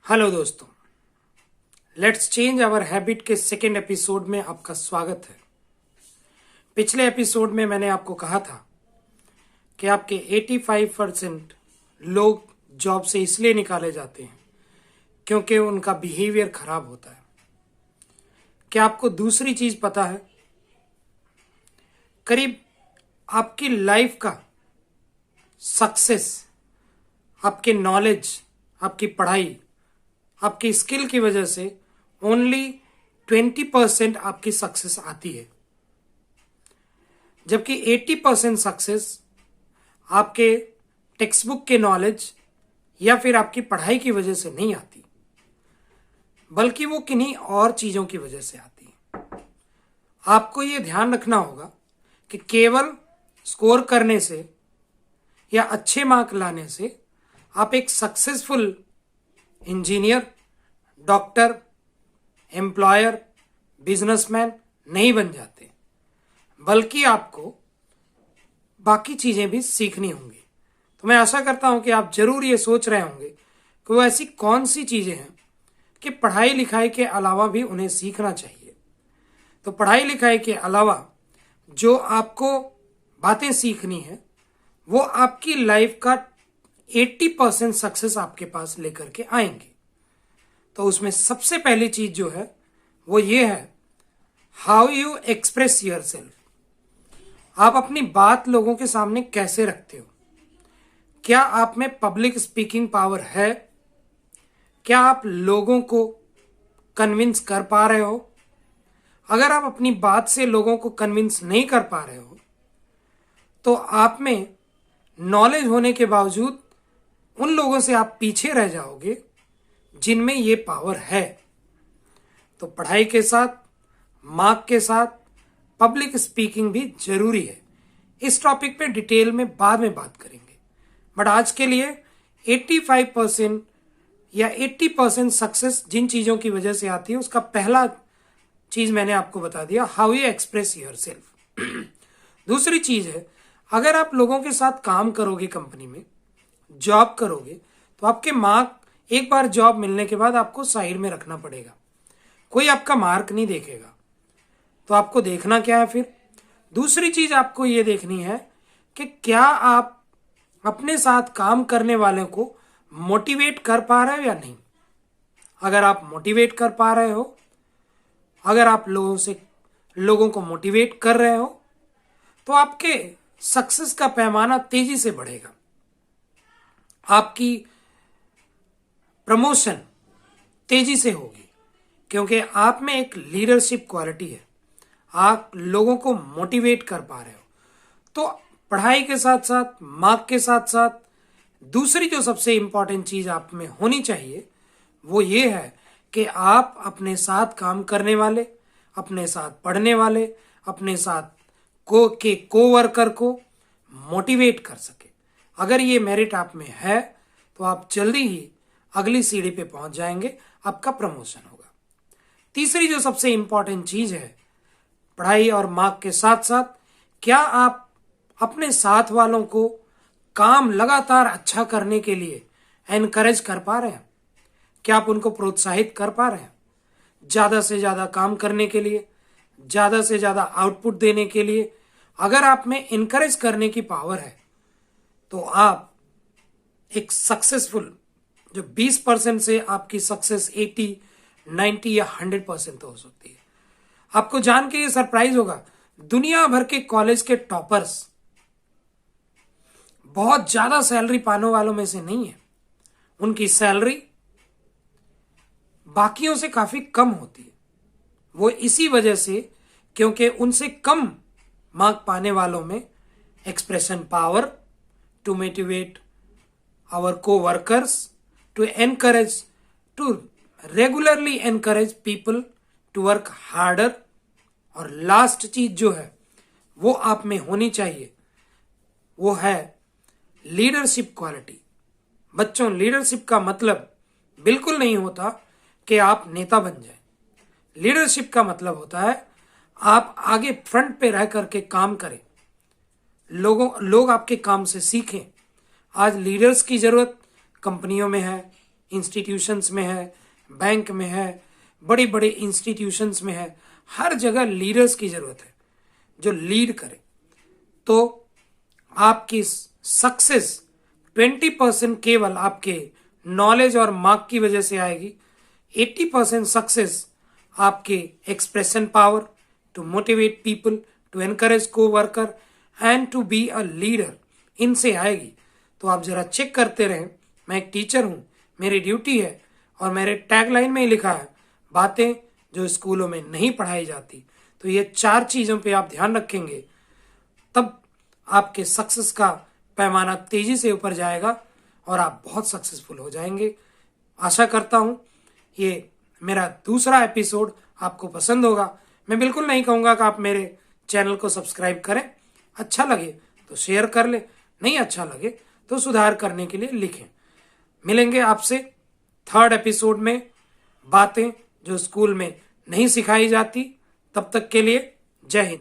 Hello दोस्तों, let's change our habit के second episode में आपका स्वागत है। पिछले एपिसोड में मैंने आपको कहा था कि आपके 85% लोग जॉब से इसलिए निकाले जाते हैं क्योंकि उनका बिहेवियर खराब होता है। क्या आपको दूसरी चीज पता है? करीब आपकी लाइफ का सक्सेस आपके नॉलेज, आपकी पढ़ाई, आपकी स्किल की वजह से ओनली 20% आपकी सक्सेस आती है, जबकि 80% सक्सेस आपके टेक्स्ट बुक के नॉलेज या फिर आपकी पढ़ाई की वजह से नहीं आती, बल्कि वो किन्हीं और चीजों की वजह से आती है। आपको ये ध्यान रखना होगा कि केवल स्कोर करने से या अच्छे मार्क लाने से आप एक successful engineer, doctor, employer, businessman नहीं बन जाते, बल्कि आपको बाकी चीजें भी सीखनी होंगी। तो मैं आशा करता हूं कि आप जरूर ये सोच रहे होंगे कि वो ऐसी कौन सी चीजें हैं कि पढ़ाई लिखाई के अलावा भी उन्हें सीखना चाहिए। तो पढ़ाई लिखाई के अलावा जो आपको बातें सीखनी है वो आपकी लाइफ का 80% सक्सेस आपके पास लेकर के आएंगे। तो उसमें सबसे पहली चीज जो है वो ये है, how you express your self. आप अपनी बात लोगों के सामने कैसे रखते हो? क्या आप में पब्लिक स्पीकिंग पावर है? क्या आप लोगों को कन्विंस कर पा रहे हो? अगर आप अपनी बात से लोगों को कन्विंस नहीं कर पा रहे हो तो आप में नॉलेज होने के बावजूद उन लोगों से आप पीछे रह जाओगे जिनमें ये पावर है। तो पढ़ाई के साथ, मार्क के साथ पब्लिक स्पीकिंग भी जरूरी है। इस टॉपिक पे डिटेल में बाद में बात करेंगे, बट आज के लिए 85% या 80% सक्सेस जिन चीजों की वजह से आती है उसका पहला चीज मैंने आपको बता दिया, how you express your self. दूसरी चीज है, अगर आप लोगों के साथ काम करोगे, कंपनी में जॉब करोगे, तो आपके मार्क एक बार जॉब मिलने के बाद आपको साइड में रखना पड़ेगा। कोई आपका मार्क नहीं देखेगा। तो आपको देखना क्या है फिर? दूसरी चीज आपको यह देखनी है कि क्या आप अपने साथ काम करने वालों को मोटिवेट कर पा रहे हो या नहीं। अगर आप मोटिवेट कर पा रहे हो, अगर आप लोगों को मोटिवेट कर रहे हो, तो आपके सक्सेस का पैमाना तेजी से बढ़ेगा। आपकी प्रमोशन तेजी से होगी क्योंकि आप में एक लीडरशिप क्वालिटी है। आप लोगों को मोटिवेट कर पा रहे हो। तो पढ़ाई के साथ साथ, मार्क के साथ साथ दूसरी जो सबसे इंपॉर्टेंट चीज आप में होनी चाहिए वो ये है कि आप अपने साथ काम करने वाले, अपने साथ पढ़ने वाले, अपने साथ कोवर्कर को मोटिवेट कर सके। अगर ये मेरिट आप में है तो आप जल्दी ही अगली सीढ़ी पे पहुंच जाएंगे, आपका प्रमोशन होगा। तीसरी जो सबसे इंपॉर्टेंट चीज है पढ़ाई और मार्क के साथ साथ, क्या आप अपने साथ वालों को काम लगातार अच्छा करने के लिए एनकरेज कर पा रहे हैं? क्या आप उनको प्रोत्साहित कर पा रहे हैं ज्यादा से ज्यादा काम करने के लिए, ज्यादा से ज्यादा आउटपुट देने के लिए? अगर आप में इनकरेज करने की पावर है तो आप एक सक्सेसफुल, जो 20% से आपकी सक्सेस 80, 90 या 100% तो हो सकती है। आपको जान के ये सरप्राइज होगा, दुनिया भर के कॉलेज के टॉपर्स बहुत ज्यादा सैलरी पाने वालों में से नहीं है। उनकी सैलरी बाकियों से काफी कम होती है। वो इसी वजह से क्योंकि उनसे कम मार्क पाने वालों में expression power to motivate our co-workers, to regularly encourage people to work harder। और लास्ट चीज जो है वो आप में होनी चाहिए वो है लीडरशिप क्वालिटी। बच्चों, लीडरशिप का मतलब बिल्कुल नहीं होता कि आप नेता बन जाए। लीडरशिप का मतलब होता है आप आगे फ्रंट पे रह करके काम करें, लोग आपके काम से सीखें। आज लीडर्स की जरूरत कंपनियों में है, इंस्टीट्यूशंस में है, बैंक में है, बड़ी बड़ी इंस्टीट्यूशंस में है, हर जगह लीडर्स की जरूरत है जो लीड करे। तो आपकी सक्सेस 20% केवल आपके नॉलेज और मार्क की वजह से आएगी। 80% सक्सेस आपके expression power to motivate people, to encourage co-worker and to be a leader, इनसे आएगी। तो आप जरा चेक करते रहें। मैं एक टीचर हूं, मेरी ड्यूटी है, और मेरे टैगलाइन में ही लिखा है बातें जो स्कूलों में नहीं पढ़ाई जाती। तो ये 4 चीजों पे आप ध्यान रखेंगे, तब आपके सक्सेस का पैमाना तेजी से ऊपर जाएगा और आप बहुत सक्सेसफुल हो जाएंगे। आशा करता हूं ये मेरा दूसरा एपिसोड आपको पसंद होगा। मैं बिल्कुल नहीं कहूंगा कि आप मेरे चैनल को सब्सक्राइब करें, अच्छा लगे तो शेयर कर ले, नहीं अच्छा लगे तो सुधार करने के लिए लिखें। मिलेंगे आपसे 3rd एपिसोड में, बातें जो स्कूल में नहीं सिखाई जाती। तब तक के लिए जय हिंद।